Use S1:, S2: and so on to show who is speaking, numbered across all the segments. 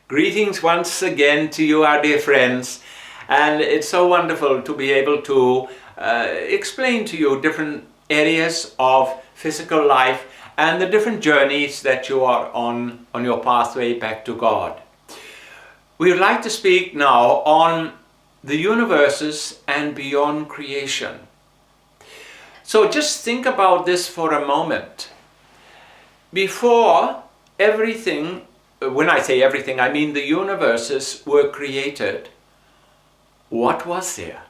S1: Greetings once again to you, our dear friends, and it's so wonderful to be able to explain to you different areas of physical life and the different journeys that you are on your pathway back to God. We would like to speak now on the universes and beyond creation. So just think about this for a moment. Before everything, when I say everything, I mean the universes were created, what was there?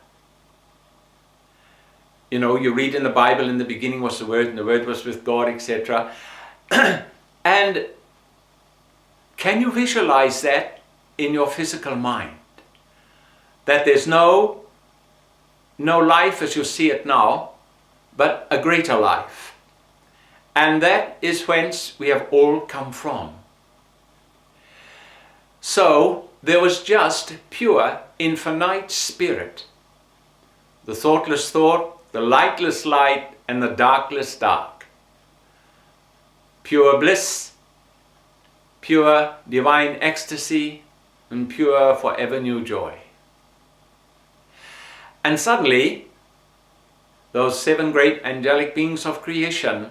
S1: You know, you read in the Bible, in the beginning was the Word, and the Word was with God, etc. And can you visualize that in your physical mind? That there's no life as you see it now, but a greater life. And that is whence we have all come from. So there was just pure, infinite spirit. The thoughtless thought, the lightless light, and the darkless dark. Pure bliss, pure divine ecstasy, and pure forever new joy. And suddenly, those seven great angelic beings of creation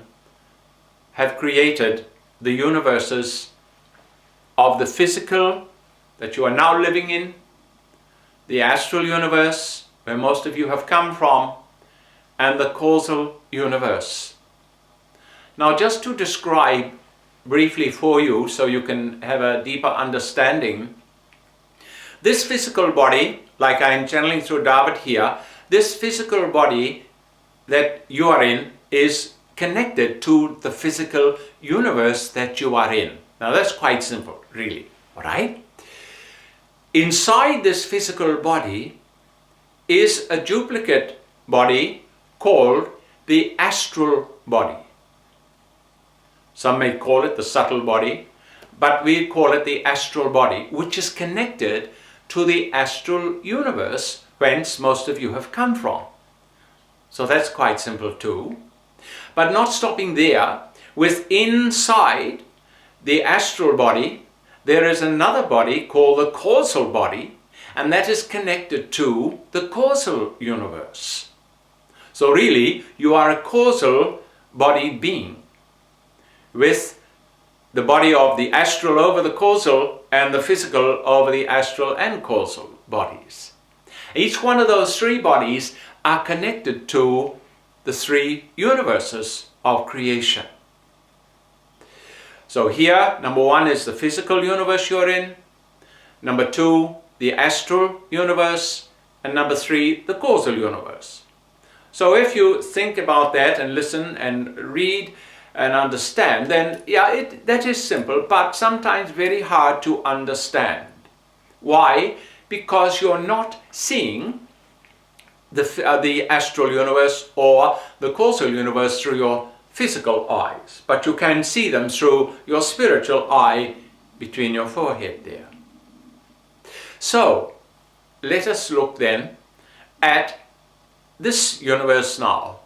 S1: have created the universes of the physical that you are now living in, the astral universe, where most of you have come from, and the causal universe. Now, just to describe briefly for you, so you can have a deeper understanding, this physical body, like I am channeling through David here, this physical body that you are in is connected to the physical universe that you are in. Now that's quite simple, really, all right? Inside this physical body is a duplicate body called the astral body. Some may call it the subtle body, but we call it the astral body, which is connected to the astral universe, whence most of you have come from. So that's quite simple too. But not stopping there, with inside the astral body, there is another body called the causal body, and that is connected to the causal universe. So really, you are a causal body being, with the body of the astral over the causal and the physical over the astral and causal bodies. Each one of those three bodies are connected to the three universes of creation. So here, number one is the physical universe you're in, number two, the astral universe, and number three, the causal universe. So if you think about that and listen and read and understand, then yeah, that is simple, but sometimes very hard to understand. Why? Because you're not seeing the astral universe or the causal universe through your physical eyes, but you can see them through your spiritual eye between your forehead there. So let us look then at this universe now.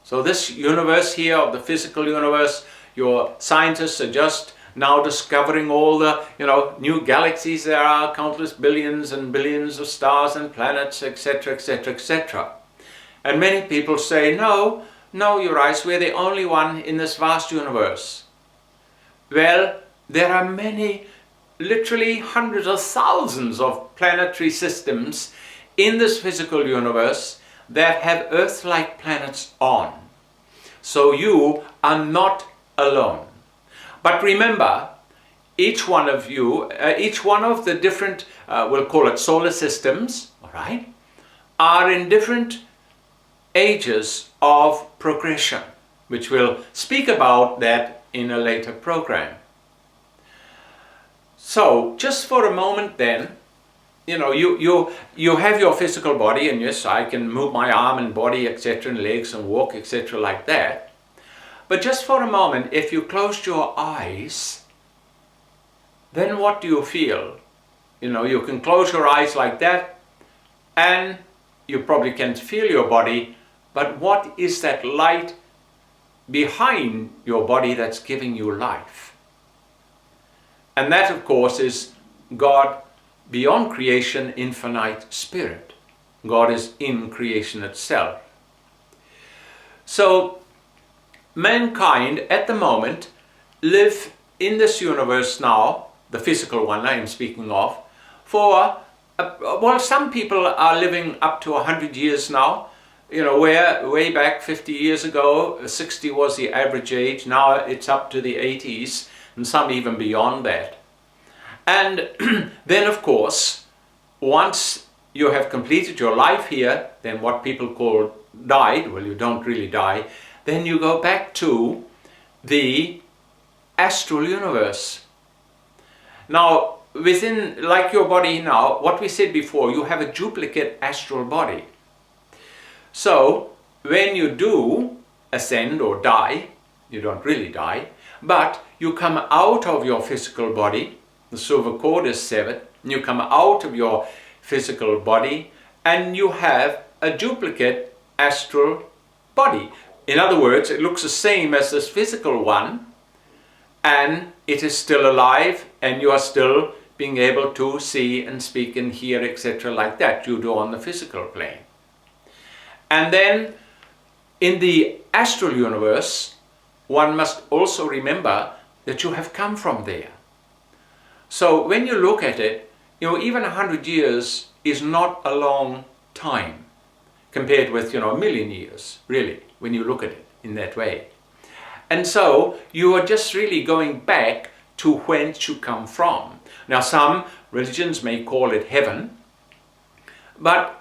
S1: So this universe here of the physical universe, your scientists are just now discovering all the new galaxies there are, countless billions and billions of stars and planets, etc., etc., etc. And many people say, no, Urius, we're the only one in this vast universe. Well, there are many, literally hundreds of thousands of planetary systems in this physical universe that have Earth-like planets on. So you are not alone. But remember, each one of you, each one of the different, we'll call it solar systems, all right, are in different ages of progression, which we'll speak about that in a later program. So just for a moment then, you have your physical body, and yes, I can move my arm and body, etc., and legs and walk, etc., like that. But just for a moment, if you closed your eyes, then what do you feel? You can close your eyes like that, and you probably can feel your body, but what is that light behind your body that's giving you life? And that, of course, is God beyond creation, infinite spirit. God is in creation itself. So mankind at the moment live in this universe now, the physical one I am speaking of, for, well, some people are living up to 100 years now. You know, where way back 50 years ago, 60 was the average age. Now it's up to the 80s, and some even beyond that. And then, of course, once you have completed your life here, then what people call died, well, you don't really die, then you go back to the astral universe. Now, within, like your body now, what we said before, you have a duplicate astral body. So, when you do ascend or die, you don't really die, but you come out of your physical body, the silver cord is severed, and you come out of your physical body, and you have a duplicate astral body. In other words, it looks the same as this physical one, and it is still alive, and you are still being able to see and speak and hear, etc., like that you do on the physical plane. And then in the astral universe, one must also remember that you have come from there. So when you look at it, you know, even 100 years is not a long time compared with, you know, 1,000,000 years, really, when you look at it in that way. And so you are just really going back to whence you come from. Now, some religions may call it heaven, but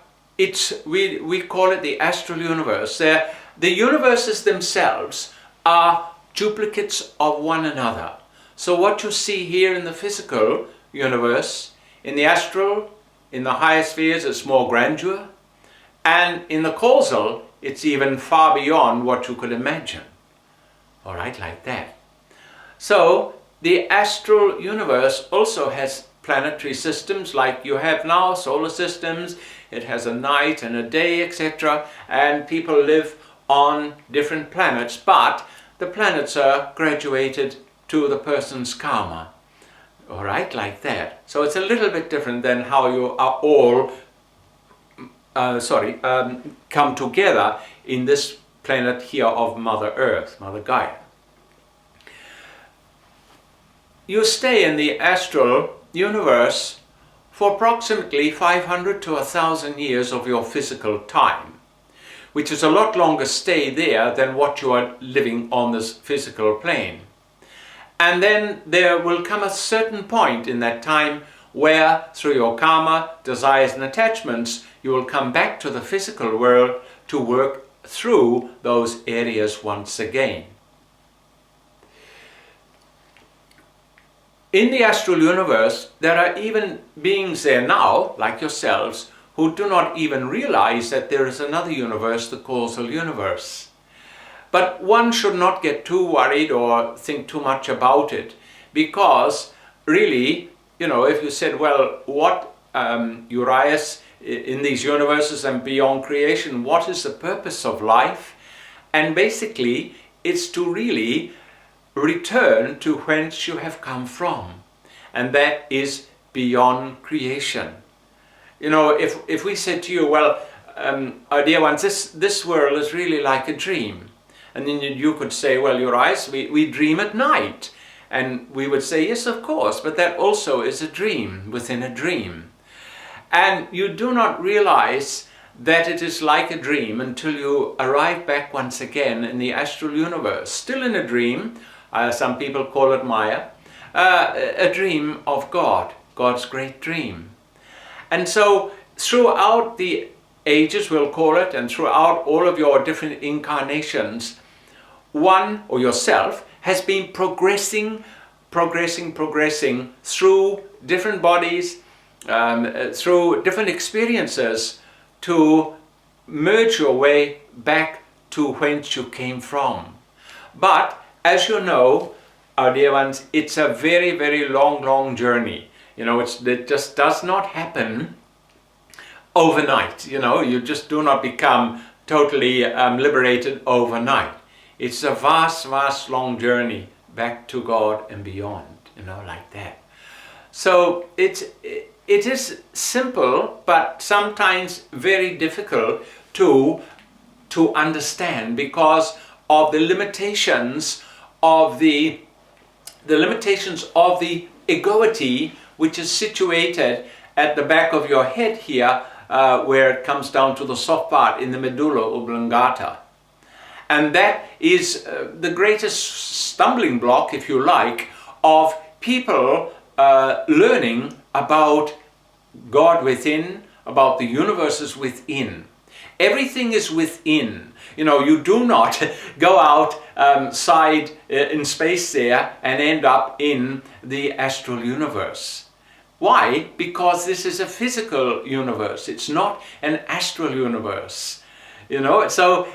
S1: we call it the astral universe. The universes themselves are duplicates of one another. So what you see here in the physical universe, in the astral, in the higher spheres, it's more grandeur, and in the causal, it's even far beyond what you could imagine. All right, like that. So the astral universe also has planetary systems like you have now, solar systems. It has a night and a day, etc. And people live on different planets, but the planets are graduated to the person's karma. All right, like that. So it's a little bit different than how you are all come together in this planet here of Mother Earth, Mother Gaia. You stay in the astral universe for approximately 500 to 1,000 years of your physical time, which is a lot longer stay there than what you are living on this physical plane. And then there will come a certain point in that time where, through your karma, desires and attachments, you will come back to the physical world to work through those areas once again. In the astral universe, there are even beings there now, like yourselves, who do not even realize that there is another universe, the causal universe. But one should not get too worried or think too much about it, because really, you know, if you said, well, what, Urius, in these universes and beyond creation, what is the purpose of life? And basically, it's to really return to whence you have come from, and that is beyond creation. You know, if we said to you, well, our dear ones, this world is really like a dream, and then you could say, well, Urius, we dream at night, and we would say, yes, of course, but that also is a dream within a dream. And you do not realize that it is like a dream until you arrive back once again in the astral universe, still in a dream. Some people call it Maya, a dream of God, God's great dream. And so throughout the ages, we'll call it, and throughout all of your different incarnations, one, or yourself, has been progressing through different bodies, through different experiences to merge your way back to whence you came from. But as you know, our dear ones, it's a very, very long journey. You know, it just does not happen overnight. You know, you just do not become totally liberated overnight. It's a vast long journey back to God and beyond, you know, like that. So it is simple, but sometimes very difficult to understand because of the limitations of the limitations of the egoity, which is situated at the back of your head here, where it comes down to the soft part in the medulla oblongata. And that is the greatest stumbling block, if you like, of people learning about God within, about the universes within. Everything is within. You know, you do not go outside in space there and end up in the astral universe. Why? Because this is a physical universe. It's not an astral universe. You know, so,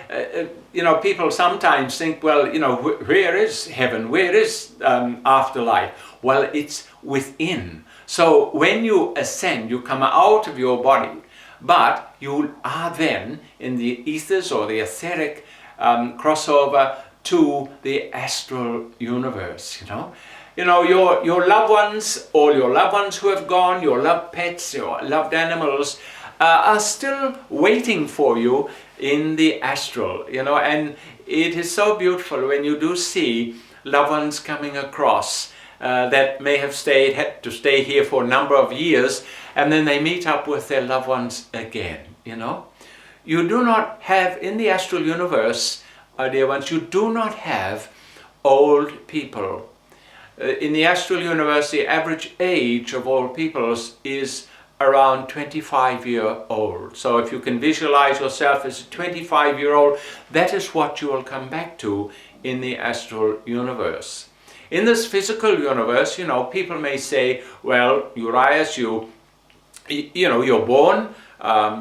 S1: you know, people sometimes think, well, you know, where is heaven? Where is afterlife? Well, it's within. So when you ascend, you come out of your body, but you are then in the ethers or the etheric crossover to the astral universe, you know. You know, your loved ones, all your loved ones who have gone, your loved pets, your loved animals, are still waiting for you in the astral, you know. And it is so beautiful when you do see loved ones coming across that may have had to stay here for a number of years, and then they meet up with their loved ones again, you know. You do not have, in the astral universe, dear ones, you do not have old people. In the astral universe, the average age of all peoples is around 25-year-old. So if you can visualize yourself as a 25-year-old, that is what you will come back to in the astral universe. In this physical universe, you know, people may say, well, Urius, you know, you're born,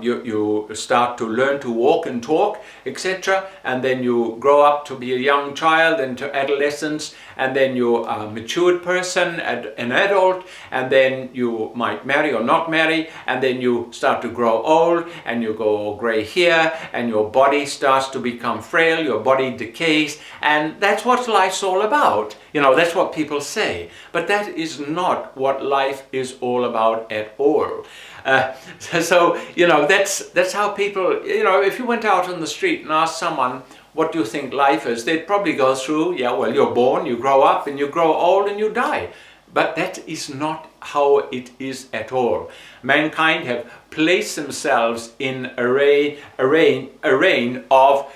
S1: you start to learn to walk and talk, etc. And then you grow up to be a young child, into adolescence, and then you're a matured person, an adult, and then you might marry or not marry, and then you start to grow old, and you go gray hair, and your body starts to become frail, your body decays, and that's what life's all about. You know, that's what people say. But that is not what life is all about at all. So, you know, that's how people, you know, if you went out on the street and asked someone, what do you think life is? They'd probably go through, yeah, well, you're born, you grow up, and you grow old, and you die. But that is not how it is at all. Mankind have placed themselves in a reign of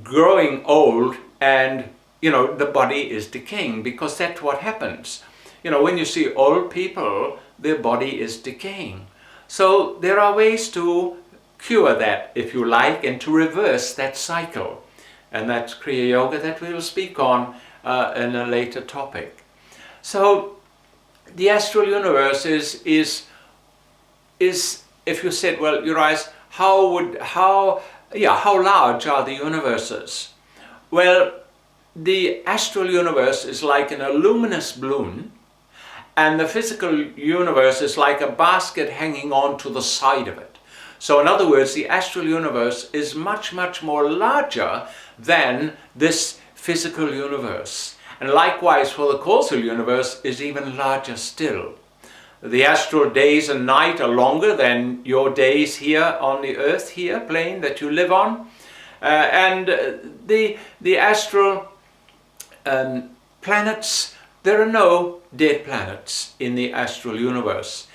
S1: growing old, and, you know, the body is decaying, because that's what happens. You know, when you see old people, their body is decaying. So there are ways to cure that, if you like, and to reverse that cycle. And that's Kriya Yoga that we will speak on in a later topic. So the astral universe is if you said, well, Urius, how large are the universes? Well, the astral universe is like an luminous balloon, and the physical universe is like a basket hanging on to the side of it. So in other words, the astral universe is much, much more larger than this physical universe. And likewise for the causal universe is even larger still. The astral days and night are longer than your days here on the earth here, plane that you live on. And the astral planets, there are no dead planets in the astral universe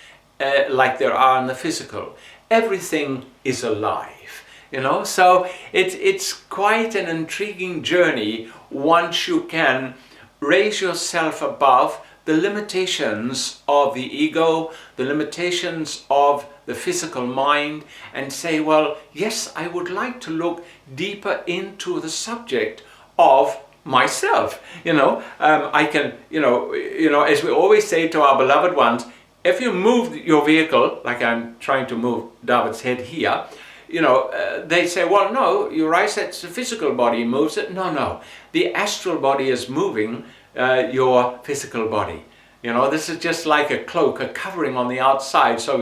S1: like there are in the physical. Everything is alive, you know. So it's quite an intriguing journey once you can raise yourself above the limitations of the ego, the limitations of the physical mind, and say, well, yes, I would like to look deeper into the subject of myself. You know, I can, you know, as we always say to our beloved ones, if you move your vehicle, like I'm trying to move David's head here, you know, they say, well, no, you're right, that's the physical body moves it. No, the astral body is moving your physical body. You know, this is just like a cloak, a covering on the outside, so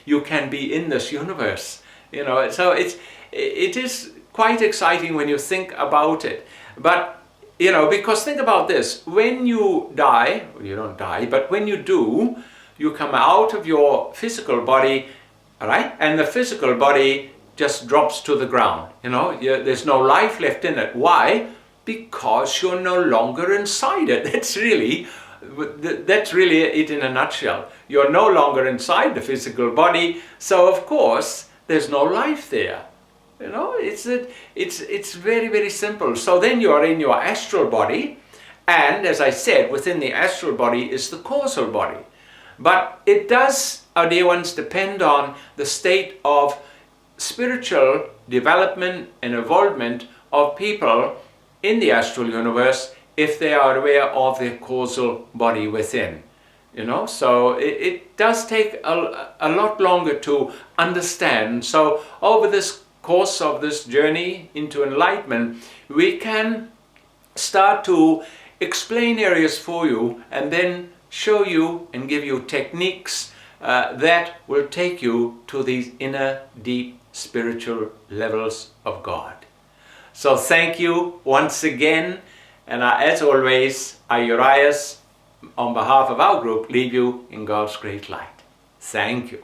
S1: you can be in this universe. You know, so it is quite exciting when you think about it. But, you know, because think about this, when you die, you don't die, but when you do, you come out of your physical body, right? And the physical body just drops to the ground. There's no life left in it. Why? Because you're no longer inside it. That's really it in a nutshell. You're no longer inside the physical body, so of course there's no life there. It's very, very simple. So then you are in your astral body, and as I said, within the astral body is the causal body. But it does, our dear ones, depend on the state of spiritual development and involvement of people in the astral universe, if they are aware of their causal body within. So it does take a lot longer to understand. So over this course of this journey into enlightenment, we can start to explain areas for you and then show you and give you techniques that will take you to these inner deep spiritual levels of God. So thank you once again, and as always, I, Urius, on behalf of our group, leave you in God's great light. Thank you.